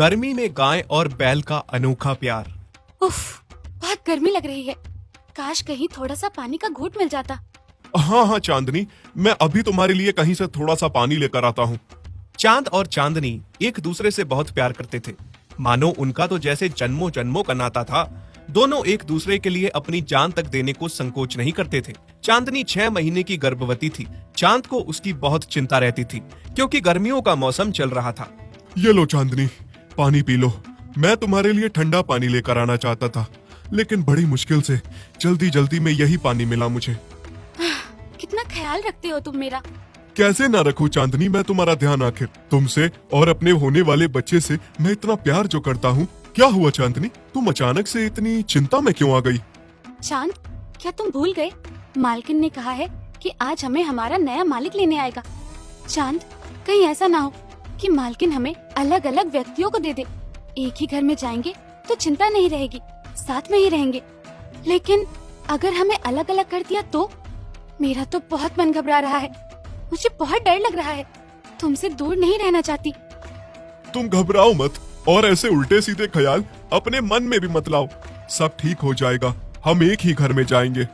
गर्मी में गाय और बैल का अनोखा प्यार। उफ, बहुत गर्मी लग रही है। काश कहीं थोड़ा सा पानी का घूंट मिल जाता। हाँ हाँ चांदनी, मैं अभी तुम्हारे लिए कहीं से थोड़ा सा पानी लेकर आता हूँ। चांद और चांदनी एक दूसरे से बहुत प्यार करते थे, मानो उनका तो जैसे जन्मों जन्मों का नाता था। दोनों एक दूसरे के लिए अपनी जान तक देने को संकोच नहीं करते थे। चांदनी 6 महीने की गर्भवती थी। चांद को उसकी बहुत चिंता रहती थी क्योंकि गर्मियों का मौसम चल रहा था। ये लो चांदनी, पानी पी लो। मैं तुम्हारे लिए ठंडा पानी लेकर आना चाहता था, लेकिन बड़ी मुश्किल से जल्दी जल्दी में यही पानी मिला मुझे। कितना ख्याल रखते हो तुम मेरा। कैसे ना रखूं चांदनी मैं तुम्हारा ध्यान, आखिर तुमसे और अपने होने वाले बच्चे से मैं इतना प्यार जो करता हूँ। क्या हुआ चांदनी, तुम अचानक से इतनी चिंता में क्यों आ गई? चांद, क्या तुम भूल गए? मालकिन ने कहा है कि आज हमें हमारा नया मालिक लेने आएगा। चांद, कहीं ऐसा ना हो कि मालकिन हमें अलग अलग व्यक्तियों को दे दे। एक ही घर में जाएंगे तो चिंता नहीं रहेगी, साथ में ही रहेंगे। लेकिन अगर हमें अलग अलग कर दिया तो? मेरा तो बहुत मन घबरा रहा है। मुझे बहुत डर लग रहा है। तुमसे दूर नहीं रहना चाहती। तुम घबराओ मत और ऐसे उल्टे सीधे ख्याल अपने मन में भी मत लाओ। सब ठीक हो जाएगा, हम एक ही घर में जाएंगे।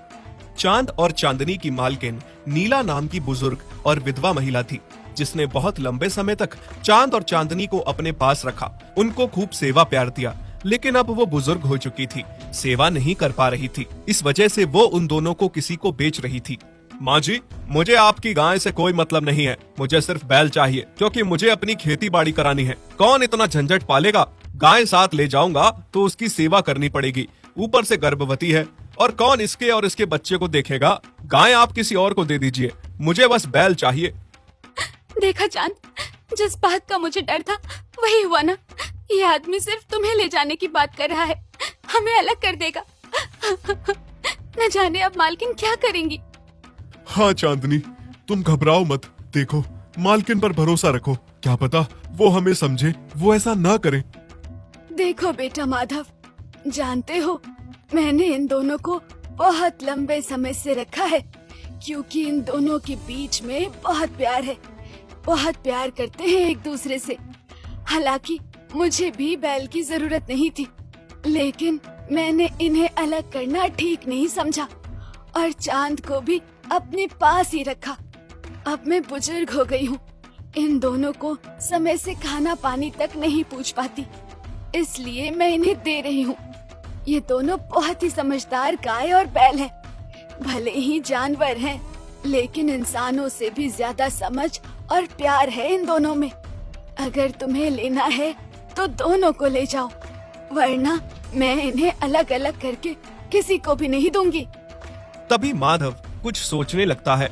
चांद और चांदनी की मालकिन नीला नाम की बुजुर्ग और विधवा महिला थी, जिसने बहुत लंबे समय तक चांद और चांदनी को अपने पास रखा, उनको खूब सेवा प्यार दिया। लेकिन अब वो बुजुर्ग हो चुकी थी, सेवा नहीं कर पा रही थी। इस वजह से वो उन दोनों को किसी को बेच रही थी। माँ जी, मुझे आपकी गाय से कोई मतलब नहीं है। मुझे सिर्फ बैल चाहिए, क्योंकि मुझे अपनी खेती बाड़ी करानी है। कौन इतना झंझट पालेगा? गाय साथ ले जाऊंगा तो उसकी सेवा करनी पड़ेगी, ऊपर से गर्भवती है, और कौन इसके और इसके बच्चे को देखेगा? गाय आप किसी और को दे दीजिए, मुझे बस बैल चाहिए। देखा चांद, जिस बात का मुझे डर था वही हुआ ना। ये आदमी सिर्फ तुम्हें ले जाने की बात कर रहा है, हमें अलग कर देगा। न जाने अब मालकिन क्या करेंगी। हाँ चांदनी, तुम घबराओ मत। देखो, मालकिन पर भरोसा रखो, क्या पता वो हमें समझे, वो ऐसा ना करे। देखो बेटा माधव, जानते हो मैंने इन दोनों को बहुत लंबे समय से रखा है, क्योंकि इन दोनों के बीच में बहुत प्यार है। बहुत प्यार करते हैं एक दूसरे से। हालांकि मुझे भी बैल की जरूरत नहीं थी, लेकिन मैंने इन्हें अलग करना ठीक नहीं समझा और चांद को भी अपने पास ही रखा। अब मैं बुजुर्ग हो गई हूँ, इन दोनों को समय से खाना पानी तक नहीं पूछ पाती, इसलिए मैं इन्हें दे रही हूँ। ये दोनों बहुत ही समझदार गाय और बैल हैं। भले ही जानवर हैं, लेकिन इंसानों से भी ज्यादा समझ और प्यार है इन दोनों में। अगर तुम्हें लेना है तो दोनों को ले जाओ, वरना मैं इन्हें अलग अलग करके किसी को भी नहीं दूंगी। तभी माधव कुछ सोचने लगता है।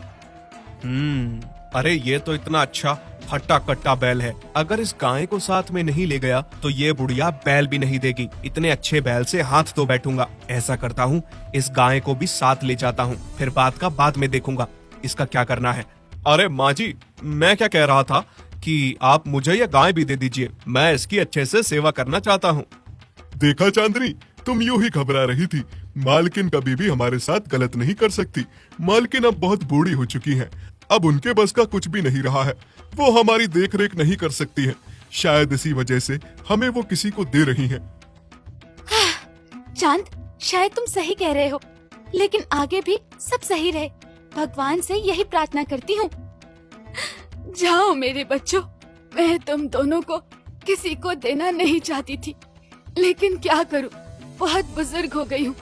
अरे ये तो इतना अच्छा हट्टा कट्टा बैल है, अगर इस गाय को साथ में नहीं ले गया तो ये बुढ़िया बैल भी नहीं देगी। इतने अच्छे बैल से हाथ धो बैठूंगा। ऐसा करता हूँ, इस गाय को भी साथ ले जाता हूँ, फिर बात का बाद में देखूंगा इसका क्या करना है। अरे माँ जी, मैं क्या कह रहा था कि आप मुझे ये गाय भी दे दीजिए, मैं इसकी अच्छे से सेवा करना चाहता हूँ। देखा चांदनी, तुम यूं ही घबरा रही थी। मालकिन कभी भी हमारे साथ गलत नहीं कर सकती। मालकिन अब बहुत बूढ़ी हो चुकी हैं, अब उनके बस का कुछ भी नहीं रहा है। वो हमारी देख रेख नहीं कर सकती हैं। शायद इसी वजह से हमें वो किसी को दे रही हैं। चांद, शायद तुम सही कह रहे हो, लेकिन आगे भी सब सही रहे, भगवान से यही प्रार्थना करती हूँ। जाओ मेरे बच्चों, मैं तुम दोनों को किसी को देना नहीं चाहती थी, लेकिन क्या करूँ, बहुत बुजुर्ग हो गई हूँ।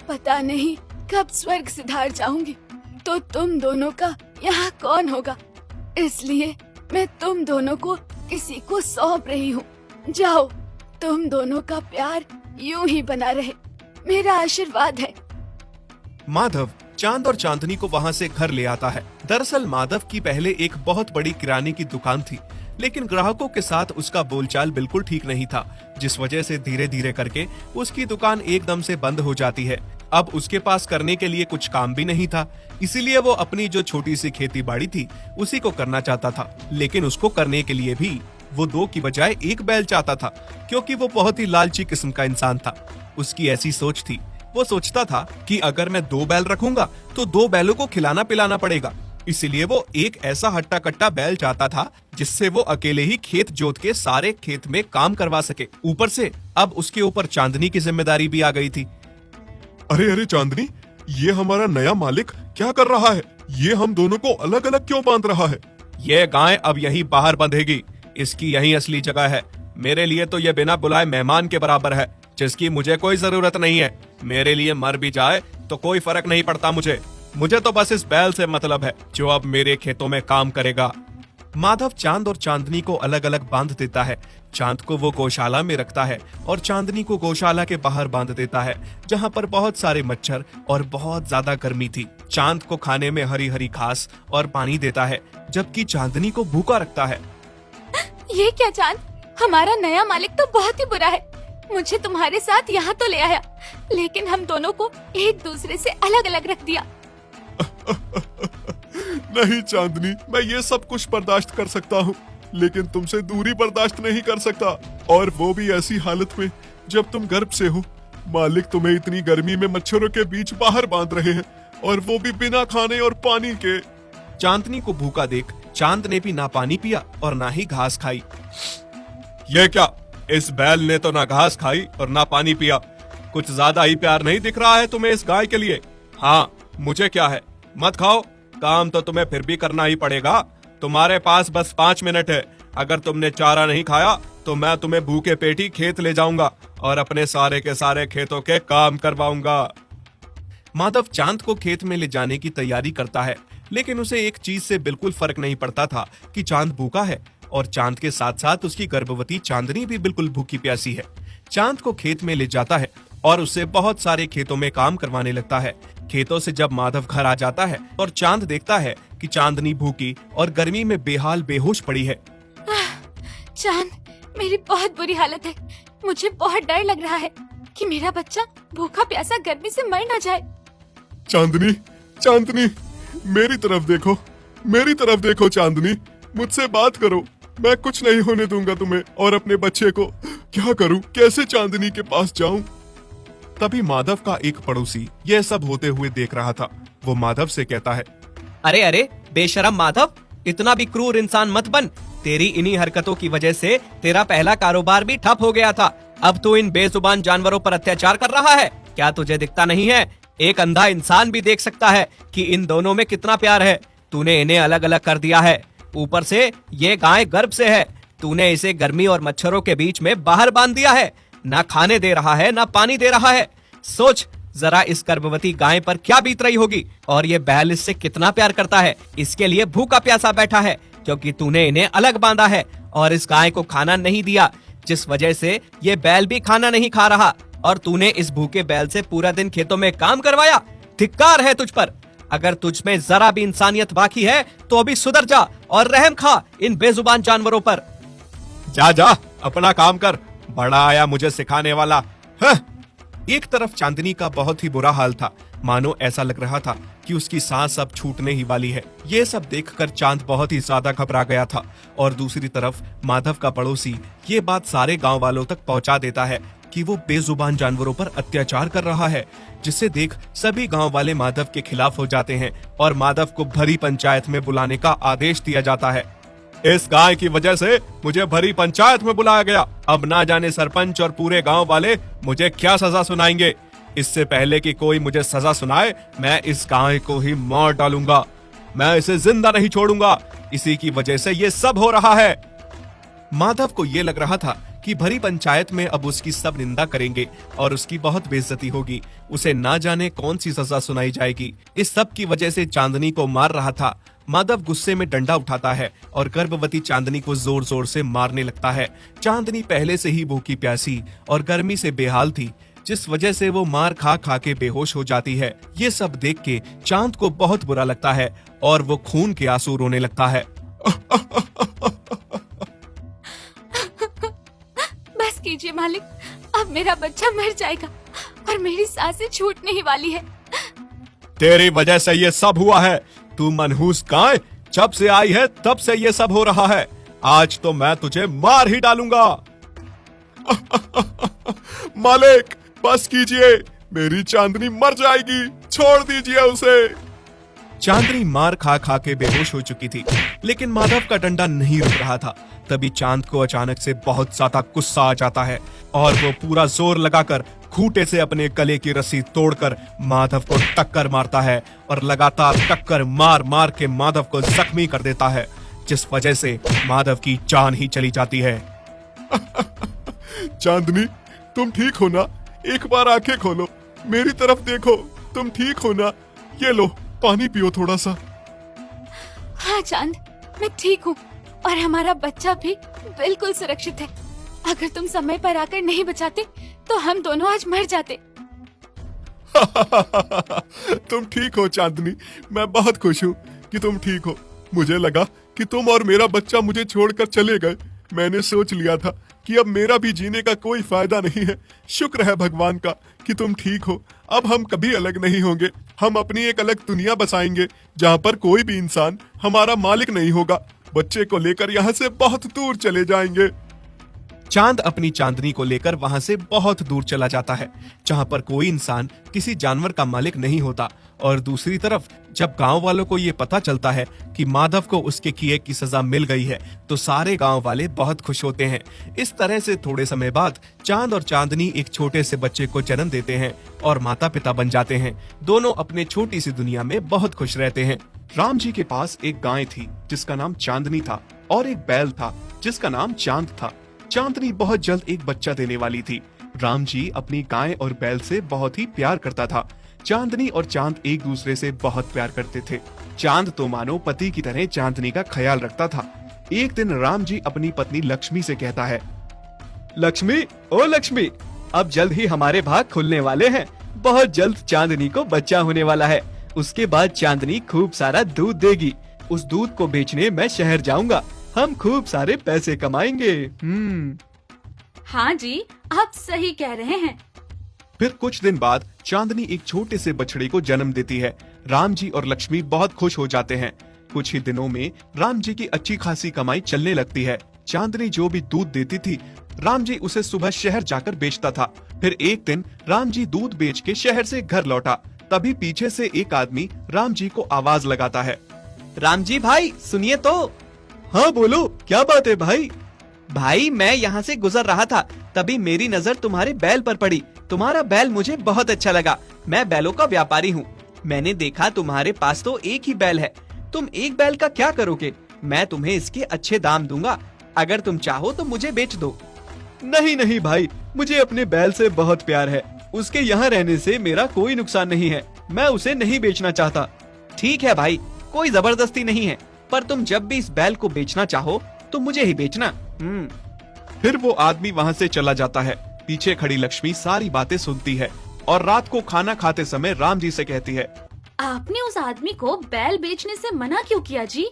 पता नहीं कब स्वर्ग सिधार जाऊंगी तो तुम दोनों का यहाँ कौन होगा, इसलिए मैं तुम दोनों को किसी को सौंप रही हूँ। जाओ, तुम दोनों का प्यार यूं ही बना रहे, मेरा आशीर्वाद है। माधव चांद और चांदनी को वहाँ से घर ले आता है। दरअसल माधव की पहले एक बहुत बड़ी किराने की दुकान थी, लेकिन ग्राहकों के साथ उसका बोलचाल बिल्कुल ठीक नहीं था, जिस वजह से धीरे धीरे करके उसकी दुकान एकदम से बंद हो जाती है। अब उसके पास करने के लिए कुछ काम भी नहीं था, इसीलिए वो अपनी जो छोटी सी खेती बाड़ी थी उसी को करना चाहता था। लेकिन उसको करने के लिए भी वो 2 की बजाय 1 बैल चाहता था, क्योंकि वो बहुत ही लालची किस्म का इंसान था। उसकी ऐसी सोच थी, वो सोचता था कि अगर मैं 2 बैल रखूंगा तो 2 बैलों को खिलाना पिलाना पड़ेगा, इसीलिए वो एक ऐसा हट्टा कट्टा बैल चाहता था जिससे वो अकेले ही खेत जोत के सारे खेत में काम करवा सके। ऊपर से अब उसके ऊपर चांदनी की जिम्मेदारी भी आ गई थी। अरे अरे चांदनी, ये हमारा नया मालिक क्या कर रहा है? ये हम दोनों को अलग अलग क्यों बांध रहा है? ये गाय अब यहीं बाहर बंधेगी, इसकी यही असली जगह है। मेरे लिए तो ये बिना बुलाए मेहमान के बराबर है, जिसकी मुझे कोई जरूरत नहीं है। मेरे लिए मर भी जाए तो कोई फर्क नहीं पड़ता मुझे तो बस इस बैल से मतलब है जो अब मेरे खेतों में काम करेगा। माधव चांद और चांदनी को अलग अलग बांध देता है। चांद को वो गौशाला में रखता है और चांदनी को गौशाला के बाहर बांध देता है, जहाँ पर बहुत सारे मच्छर और बहुत ज्यादा गर्मी थी। चांद को खाने में हरी हरी घास और पानी देता है, जबकि चांदनी को भूखा रखता है। ये क्या चांद, हमारा नया मालिक तो बहुत ही बुरा है। मुझे तुम्हारे साथ यहाँ तो ले आया, लेकिन हम दोनों को एक दूसरे से अलग अलग रख दिया। नहीं चांदनी, मैं ये सब कुछ बर्दाश्त कर सकता हूँ, लेकिन तुमसे दूरी बर्दाश्त नहीं कर सकता, और वो भी ऐसी हालत में जब तुम गर्भ से हो। मालिक तुम्हें इतनी गर्मी में मच्छरों के बीच बाहर बांध रहे हैं, और वो भी बिना खाने और पानी के। चांदनी को भूखा देख चांद ने भी ना पानी पिया और ना ही घास खाई। ये क्या, इस बैल ने तो ना घास खाई और ना पानी पिया। कुछ ज्यादा ही प्यार नहीं दिख रहा है तुम्हें इस गाय के लिए? हाँ, मुझे क्या है, मत खाओ, काम तो तुम्हें फिर भी करना ही पड़ेगा। तुम्हारे पास बस 5 मिनट है। अगर तुमने चारा नहीं खाया तो मैं तुम्हें भूखे पेटी खेत ले जाऊंगा और अपने सारे के सारे खेतों के काम करवाऊंगा। माधव चांद को खेत में ले जाने की तैयारी करता है, लेकिन उसे एक चीज से बिल्कुल फर्क नहीं पड़ता था कि चांद भूखा है, और चांद के साथ साथ उसकी गर्भवती चांदनी भी बिल्कुल भूखी प्यासी है। चांद को खेत में ले जाता है और उससे बहुत सारे खेतों में काम करवाने लगता है। खेतों से जब माधव घर आ जाता है और चांद देखता है कि चांदनी भूखी और गर्मी में बेहाल बेहोश पड़ी है। चांद, मेरी बहुत बुरी हालत है। मुझे बहुत डर लग रहा है कि मेरा बच्चा भूखा प्यासा गर्मी से मर ना जाए। चांदनी, चांदनी, मेरी तरफ देखो, मेरी तरफ देखो चांदनी, मुझसे बात करो। मैं कुछ नहीं होने दूंगा तुम्हें और अपने बच्चे को। क्या करूं, कैसे चांदनी के पास जाऊं? तभी माधव का एक पड़ोसी यह सब होते हुए देख रहा था। वो माधव से कहता है, अरे अरे बेशरम माधव, इतना भी क्रूर इंसान मत बन। तेरी इन्हीं हरकतों की वजह से तेरा पहला कारोबार भी ठप हो गया था। अब तू इन बेजुबान जानवरों पर अत्याचार कर रहा है। क्या तुझे दिखता नहीं है? एक अंधा इंसान भी देख सकता है कि इन दोनों में कितना प्यार है। तूने इन्हें अलग अलग कर दिया है। ऊपर से ये गाय गर्भ से है। तूने इसे गर्मी और मच्छरों के बीच में बाहर बांध दिया है। ना खाने दे रहा है, ना पानी दे रहा है। सोच जरा इस गर्भवती गाय पर क्या बीत रही होगी, और ये बैल इससे कितना प्यार करता है। इसके लिए भूखा प्यासा बैठा है क्योंकि तूने इन्हें अलग बांधा है और इस गाय को खाना नहीं दिया, जिस वजह से ये बैल भी खाना नहीं खा रहा। और तूने इस भूखे बैल से पूरा दिन खेतों में काम करवाया। धिक्कार है तुझ पर। अगर तुझ में जरा भी इंसानियत बाकी है तो अभी सुधर जा और रहम खा इन बेजुबान जानवरों पर। जा जा अपना काम कर, बड़ा आया मुझे सिखाने वाला। हाँ। एक तरफ चांदनी का बहुत ही बुरा हाल था, मानो ऐसा लग रहा था कि उसकी सांस अब छूटने ही वाली है। ये सब देखकर चांद बहुत ही ज्यादा घबरा गया था। और दूसरी तरफ माधव का पड़ोसी ये बात सारे गांव वालों तक पहुंचा देता है कि वो बेजुबान जानवरों पर अत्याचार कर रहा है, जिसे देख सभी गांव वाले माधव के खिलाफ हो जाते हैं और माधव को भरी पंचायत में बुलाने का आदेश दिया जाता है। इस गाय की वजह से मुझे भरी पंचायत में बुलाया गया। अब ना जाने सरपंच और पूरे गांव वाले मुझे क्या सजा सुनाएंगे। इससे पहले कि कोई मुझे सजा सुनाए, मैं इस गाय को ही मार डालूंगा। मैं इसे जिंदा नहीं छोड़ूंगा। इसी की वजह से ये सब हो रहा है। माधव को ये लग रहा था कि भरी पंचायत में अब उसकी सब निंदा करेंगे और उसकी बहुत बेइज्जती होगी। उसे ना जाने कौन सी सजा सुनाई जाएगी। इस सब की वजह से चांदनी को मार रहा था। माधव गुस्से में डंडा उठाता है और गर्भवती चांदनी को जोर जोर से मारने लगता है। चांदनी पहले से ही भूखी प्यासी और गर्मी से बेहाल थी, जिस वजह से वो मार खा खा के बेहोश हो जाती है। ये सब देख के चांद को बहुत बुरा लगता है और वो खून के आंसू रोने लगता है। बस कीजिए मालिक, अब मेरा बच्चा मर जाएगा और मेरी सांसें छूटने ही वाली है। तेरी वजह से ये सब हुआ है। तू मनहूस गाय, जब से आई है तब से ये सब हो रहा है। आज तो मैं तुझे मार ही डालूंगा। मालिक बस कीजिए, मेरी चांदनी मर जाएगी, छोड़ दीजिए उसे। चांदनी मार खा खा के बेहोश हो चुकी थी, लेकिन माधव का डंडा नहीं रुक रहा था। तभी चांद को अचानक से बहुत ज्यादा गुस्सा आ जाता है और वो पूरा जोर लगाकर खूंटे से अपने गले की रस्सी तोड़कर माधव को टक्कर मारता है और लगातार टक्कर मार मार के माधव को जख्मी कर देता है, जिस वजह से माधव की जान ही चली जाती है। चांदनी, तुम ठीक हो ना? एक बार आंखें खोलो, मेरी तरफ देखो, तुम ठीक हो ना? ये लो, पानी पियो थोड़ा सा। हाँ चांद, मैं ठीक हूँ और हमारा बच्चा भी बिल्कुल सुरक्षित है। अगर तुम समय पर आकर नहीं बचाते तो हम दोनों आज मर जाते। तुम ठीक हो चांदनी, मैं बहुत खुश हूँ कि तुम ठीक हो। मुझे लगा कि तुम और मेरा बच्चा मुझे छोड़कर चले गए। मैंने सोच लिया था कि अब मेरा भी जीने का कोई फायदा नहीं है। शुक्र है भगवान का कि तुम ठीक हो। अब हम कभी अलग नहीं होंगे। हम अपनी एक अलग दुनिया बसाएंगे जहाँ पर कोई भी इंसान हमारा मालिक नहीं होगा। बच्चे को लेकर यहाँ से बहुत दूर चले जाएंगे। चांद अपनी चांदनी को लेकर वहां से बहुत दूर चला जाता है, जहां पर कोई इंसान किसी जानवर का मालिक नहीं होता। और दूसरी तरफ जब गांव वालों को ये पता चलता है कि माधव को उसके किए की सजा मिल गई है, तो सारे गांव वाले बहुत खुश होते हैं। इस तरह से थोड़े समय बाद चांद और चांदनी एक छोटे से बच्चे को जन्म देते हैं और माता पिता बन जाते हैं। दोनों अपने छोटी सी दुनिया में बहुत खुश रहते हैं। राम जी के पास एक गाय थी जिसका नाम चांदनी था और एक बैल था जिसका नाम चांद था। चांदनी बहुत जल्द एक बच्चा देने वाली थी। राम जी अपनी गाय और बैल से बहुत ही प्यार करता था। चांदनी और चांद एक दूसरे से बहुत प्यार करते थे। चांद तो मानो पति की तरह चांदनी का ख्याल रखता था। एक दिन राम जी अपनी पत्नी लक्ष्मी से कहता है, लक्ष्मी, ओ लक्ष्मी, अब जल्द ही हमारे भाग खुलने वाले हैं। बहुत जल्द चांदनी को बच्चा होने वाला है। उसके बाद चांदनी खूब सारा दूध देगी। उस दूध को बेचने मैं शहर जाऊंगा। हम खूब सारे पैसे कमाएंगे। हाँ जी, आप सही कह रहे हैं। फिर कुछ दिन बाद चांदनी एक छोटे से बछड़े को जन्म देती है। राम जी और लक्ष्मी बहुत खुश हो जाते हैं। कुछ ही दिनों में राम जी की अच्छी खासी कमाई चलने लगती है। चांदनी जो भी दूध देती थी, राम जी उसे सुबह शहर जाकर बेचता था। फिर एक दिन राम जी दूध बेच के शहर से घर लौटा। तभी पीछे से एक आदमी राम जी को आवाज लगाता है, राम जी भाई, सुनिए तो। हाँ बोलो, क्या बात है भाई? भाई, मैं यहाँ से गुजर रहा था, तभी मेरी नजर तुम्हारे बैल पर पड़ी। तुम्हारा बैल मुझे बहुत अच्छा लगा। मैं बैलों का व्यापारी हूँ। मैंने देखा तुम्हारे पास तो एक ही बैल है। तुम एक बैल का क्या करोगे? मैं तुम्हें इसके अच्छे दाम दूंगा। अगर तुम चाहो तो मुझे बेच दो। नहीं नहीं भाई, मुझे अपने बैल से बहुत प्यार है। उसके यहाँ रहने से मेरा कोई नुकसान नहीं है। मैं उसे नहीं बेचना चाहता। ठीक है भाई, कोई जबरदस्ती नहीं है, पर तुम जब भी इस बैल को बेचना चाहो तो मुझे ही बेचना। फिर वो आदमी वहाँ से चला जाता है। पीछे खड़ी लक्ष्मी सारी बातें सुनती है और रात को खाना खाते समय राम जी से कहती है, आपने उस आदमी को बैल बेचने से मना क्यों किया जी?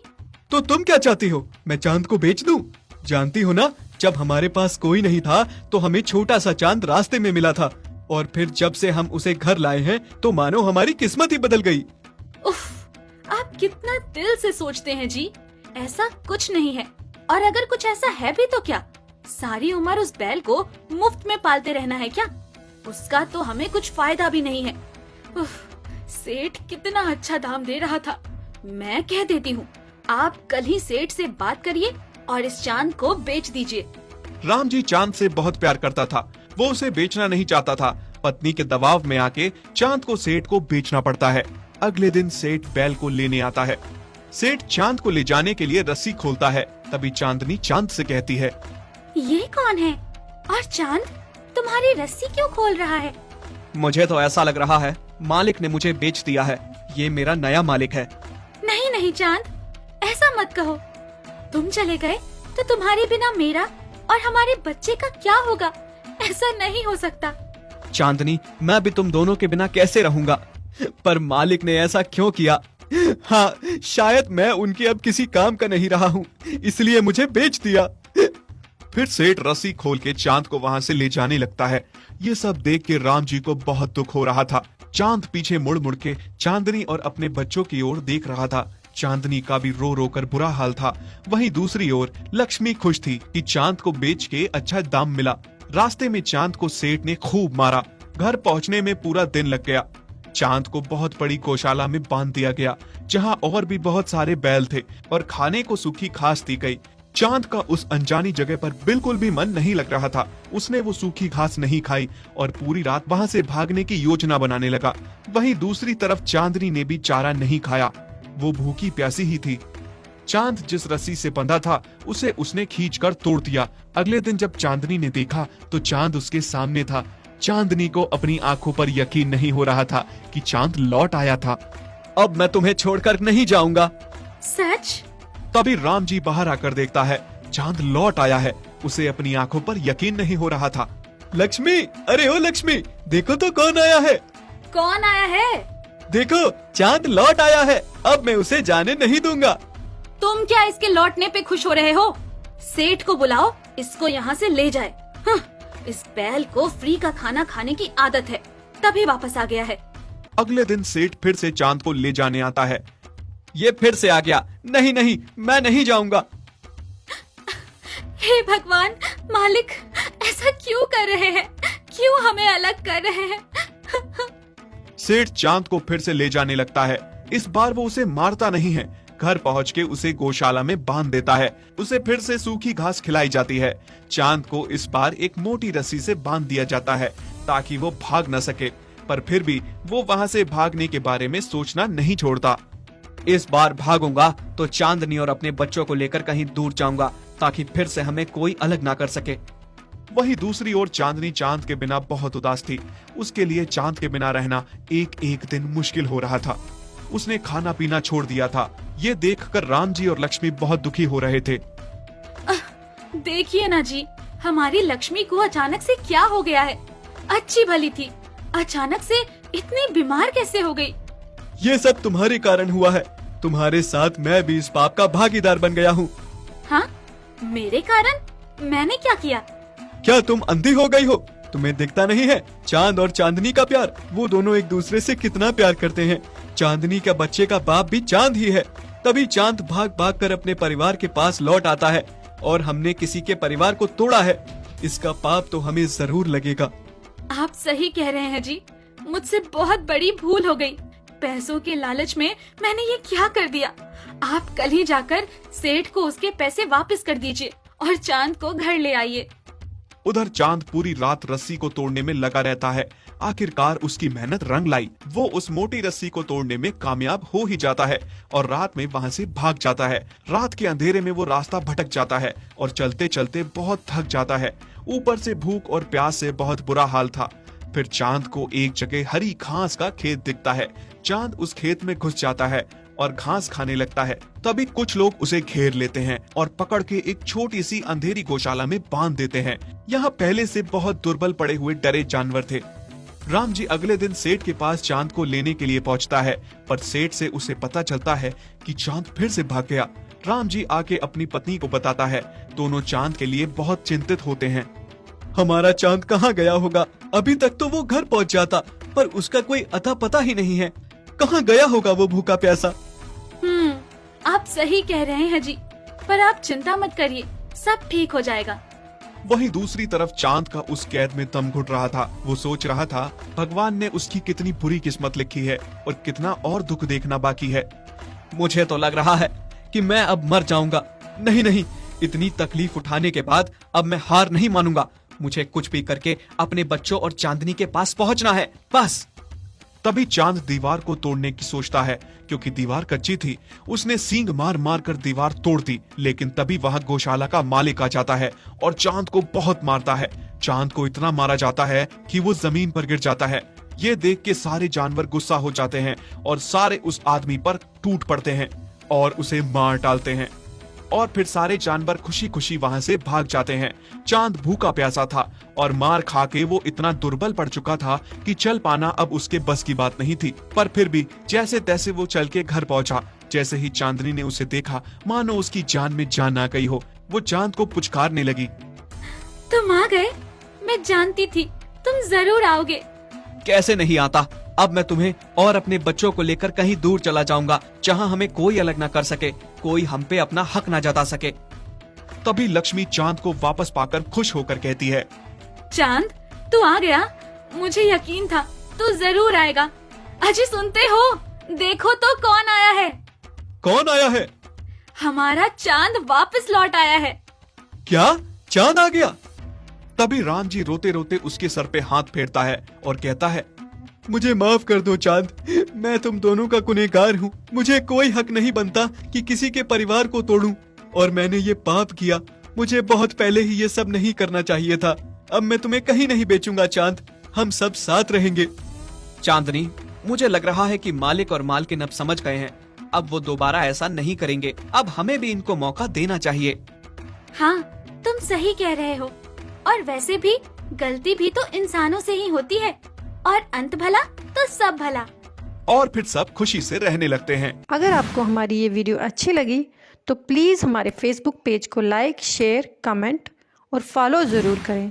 तो तुम क्या चाहती हो, मैं चांद को बेच दूं? जानती हो ना, जब हमारे पास कोई नहीं था तो हमें छोटा सा चांद रास्ते में मिला था, और फिर जब से हम उसे घर लाए हैं तो मानो हमारी किस्मत ही बदल गई। उफ, आप कितना दिल से सोचते हैं जी। ऐसा कुछ नहीं है, और अगर कुछ ऐसा है भी तो क्या? सारी उम्र उस बैल को मुफ्त में पालते रहना है क्या? उसका तो हमें कुछ फायदा भी नहीं है। उफ, सेठ कितना अच्छा दाम दे रहा था। मैं कह देती हूँ, आप कल ही सेठ से बात करिए और इस चांद को बेच दीजिए। राम जी चांद से बहुत प्यार करता था। वो उसे बेचना नहीं चाहता था। पत्नी के दबाव में आके चांद को सेठ को बेचना पड़ता है। अगले दिन सेठ बैल को लेने आता है। सेठ चांद को ले जाने के लिए रस्सी खोलता है। तभी चांदनी चांद से कहती है, ये कौन है? और चांद तुम्हारी रस्सी क्यों खोल रहा है? मुझे तो ऐसा लग रहा है मालिक ने मुझे बेच दिया है। ये मेरा नया मालिक है। नहीं नहीं चांद, ऐसा मत कहो। तुम चले गए तो तुम्हारे बिना मेरा और हमारे बच्चे का क्या होगा? ऐसा नहीं हो सकता। चांदनी, मैं भी तुम दोनों के बिना कैसे रहूंगा? पर मालिक ने ऐसा क्यों किया? हाँ, शायद मैं उनके अब किसी काम का नहीं रहा हूँ, इसलिए मुझे बेच दिया। फिर सेठ रस्सी खोल के चांद को वहाँ से ले जाने लगता है। ये सब देख के राम जी को बहुत दुख हो रहा था। चांद पीछे मुड़ मुड़ के चांदनी और अपने बच्चों की ओर देख रहा था। चांदनी का भी रो रो कर बुरा हाल था। वहीं दूसरी ओर लक्ष्मी खुश थी कि चांद को बेच के अच्छा दाम मिला। रास्ते में चांद को सेठ ने खूब मारा। घर पहुँचने में पूरा दिन लग गया। चांद को बहुत बड़ी गौशाला में बांध दिया गया, जहां और भी बहुत सारे बैल थे और खाने को सूखी घास दी गई। चांद का उस अनजानी जगह पर बिल्कुल भी मन नहीं लग रहा था। उसने वो सूखी घास नहीं खाई और पूरी रात वहां से भागने की योजना बनाने लगा। वहीं दूसरी तरफ चांदनी ने भी चारा नहीं खाया, वो भूखी प्यासी ही थी। चांद जिस रस्सी से बंधा था उसे उसने खींचकर तोड़ दिया। अगले दिन जब चांदनी ने देखा तो चांद उसके सामने था। चांदनी को अपनी आंखों पर यकीन नहीं हो रहा था कि चांद लौट आया था। अब मैं तुम्हें छोड़कर नहीं जाऊंगा। सच? तभी राम जी बाहर आकर देखता है चांद लौट आया है। उसे अपनी आंखों पर यकीन नहीं हो रहा था। लक्ष्मी, अरे ओ लक्ष्मी, देखो तो कौन आया है। कौन आया है? देखो, चांद लौट आया है। अब मैं उसे जाने नहीं दूंगा। तुम क्या इसके लौटने पे खुश हो रहे हो? सेठ को बुलाओ, इसको यहाँ से ले जाए। हाँ, इस बैल को फ्री का खाना खाने की आदत है, तभी वापस आ गया है। अगले दिन सेठ फिर से चांद को ले जाने आता है। ये फिर से आ गया। नहीं नहीं, मैं नहीं जाऊंगा। हे भगवान, मालिक, ऐसा क्यों कर रहे हैं? क्यों हमें अलग कर रहे हैं? सेठ चांद को फिर से ले जाने लगता है। इस बार वो उसे मारता नहीं है। घर पहुंच के उसे गौशाला में बांध देता है। उसे फिर से सूखी घास खिलाई जाती है। चांद को इस बार एक मोटी रस्सी से बांध दिया जाता है ताकि वो भाग न सके, पर फिर भी वो वहां से भागने के बारे में सोचना नहीं छोड़ता। इस बार भागूंगा तो चांदनी और अपने बच्चों को लेकर कहीं दूर जाऊंगा ताकि फिर से हमें कोई अलग ना कर सके। वहीं दूसरी ओर चांदनी चांद के बिना बहुत उदास थी। उसके लिए चांद के बिना रहना एक एक दिन मुश्किल हो रहा था। उसने खाना पीना छोड़ दिया था। ये देखकर राम जी और लक्ष्मी बहुत दुखी हो रहे थे। देखिए ना जी, हमारी लक्ष्मी को अचानक से क्या हो गया है? अच्छी भली थी, अचानक से इतनी बीमार कैसे हो गई? ये सब तुम्हारे कारण हुआ है। तुम्हारे साथ मैं भी इस पाप का भागीदार बन गया हूँ। हाँ, मेरे कारण? मैंने क्या किया? क्या तुम अंधी हो गई हो? तुम्हें दिखता नहीं है चांद और चांदनी का प्यार? वो दोनों एक दूसरे से कितना प्यार करते हैं। चांदनी का बच्चे का बाप भी चांद ही है। तभी चांद भाग भाग कर अपने परिवार के पास लौट आता है और हमने किसी के परिवार को तोड़ा है। इसका पाप तो हमें जरूर लगेगा। आप सही कह रहे हैं जी, मुझसे बहुत बड़ी भूल हो गई। पैसों के लालच में मैंने ये क्या कर दिया। आप कल ही जाकर सेठ को उसके पैसे वापस कर दीजिए और चांद को घर ले आइए। उधर चांद पूरी रात रस्सी को तोड़ने में लगा रहता है। आखिरकार उसकी मेहनत रंग लाई। वो उस मोटी रस्सी को तोड़ने में कामयाब हो ही जाता है और रात में वहां से भाग जाता है। रात के अंधेरे में वो रास्ता भटक जाता है और चलते चलते बहुत थक जाता है। ऊपर से भूख और प्यास से बहुत बुरा हाल था। फिर चांद को एक जगह हरी घास का खेत दिखता है। चांद उस खेत में घुस जाता है और घास खाने लगता है। तभी कुछ लोग उसे घेर लेते हैं और पकड़ के एक छोटी सी अंधेरी गौशाला में बांध देते हैं। यहाँ पहले से बहुत दुर्बल पड़े हुए डरे जानवर थे। राम जी अगले दिन सेठ के पास चांद को लेने के लिए पहुँचता है, पर सेठ से उसे पता चलता है कि चांद फिर से भाग गया। राम जी आके अपनी पत्नी को बताता है। दोनों चांद के लिए बहुत चिंतित होते हैं। हमारा चांद कहाँ गया होगा? अभी तक तो वो घर पहुँच जाता, पर उसका कोई अता पता ही नहीं है। कहाँ गया होगा वो भूखा प्यासा? आप सही कह रहे हैं जी, पर आप चिंता मत करिए, सब ठीक हो जाएगा। वहीं दूसरी तरफ चांद का उस कैद में दम घुट रहा था। वो सोच रहा था भगवान ने उसकी कितनी बुरी किस्मत लिखी है और कितना और दुख देखना बाकी है। मुझे तो लग रहा है कि मैं अब मर जाऊंगा। नहीं नहीं, इतनी तकलीफ उठाने के बाद अब मैं हार नहीं मानूंगा। मुझे कुछ भी करके अपने बच्चों और चांदनी के पास पहुंचना है, बस। तभी चांद दीवार को तोड़ने की सोचता है। क्योंकि दीवार कच्ची थी, उसने सींग मार मार कर दीवार तोड़ दी। लेकिन तभी वहां गौशाला का मालिक आ जाता है और चांद को बहुत मारता है। चांद को इतना मारा जाता है कि वो जमीन पर गिर जाता है। ये देख के सारे जानवर गुस्सा हो जाते हैं और सारे उस आदमी पर टूट पड़ते हैं और उसे मार डालते हैं। और फिर सारे जानवर खुशी खुशी वहां से भाग जाते हैं। चांद भूखा प्यासा था और मार खा के वो इतना दुर्बल पड़ चुका था कि चल पाना अब उसके बस की बात नहीं थी। पर फिर भी जैसे तैसे वो चल के घर पहुंचा। जैसे ही चांदनी ने उसे देखा, मानो उसकी जान में जान आ गई हो। वो चांद को पुचकारने लगी। तुम आ गए? मैं जानती थी तुम जरूर आओगे। कैसे नहीं आता? अब मैं तुम्हें और अपने बच्चों को लेकर कहीं दूर चला जाऊंगा, जहां हमें कोई अलग ना कर सके, कोई हम पे अपना हक ना जता सके। तभी लक्ष्मी चांद को वापस पाकर खुश होकर कहती है, चांद, तू आ गया। मुझे यकीन था तू जरूर आएगा। अजी सुनते हो? देखो तो कौन आया है। कौन आया है? हमारा चांद वापस लौट आया है। क्या चांद आ गया? तभी राम जी रोते रोते उसके सर पे हाथ फेरता है और कहता है, मुझे माफ कर दो चांद, मैं तुम दोनों का गुनहगार हूँ। मुझे कोई हक नहीं बनता कि किसी के परिवार को तोड़ूं, और मैंने ये पाप किया। मुझे बहुत पहले ही ये सब नहीं करना चाहिए था। अब मैं तुम्हें कहीं नहीं बेचूंगा चांद, हम सब साथ रहेंगे। चांदनी, मुझे लग रहा है कि मालिक और मालकिन अब समझ गए हैं। अब वो दोबारा ऐसा नहीं करेंगे। अब हमें भी इनको मौका देना चाहिए। हाँ, तुम सही कह रहे हो। और वैसे भी गलती भी तो इंसानों से ही होती है, और अंत भला तो सब भला। और फिर सब खुशी से रहने लगते हैं। अगर आपको हमारी ये वीडियो अच्छी लगी तो प्लीज़ हमारे फेसबुक पेज को लाइक, शेयर, कमेंट और फॉलो ज़रूर करें।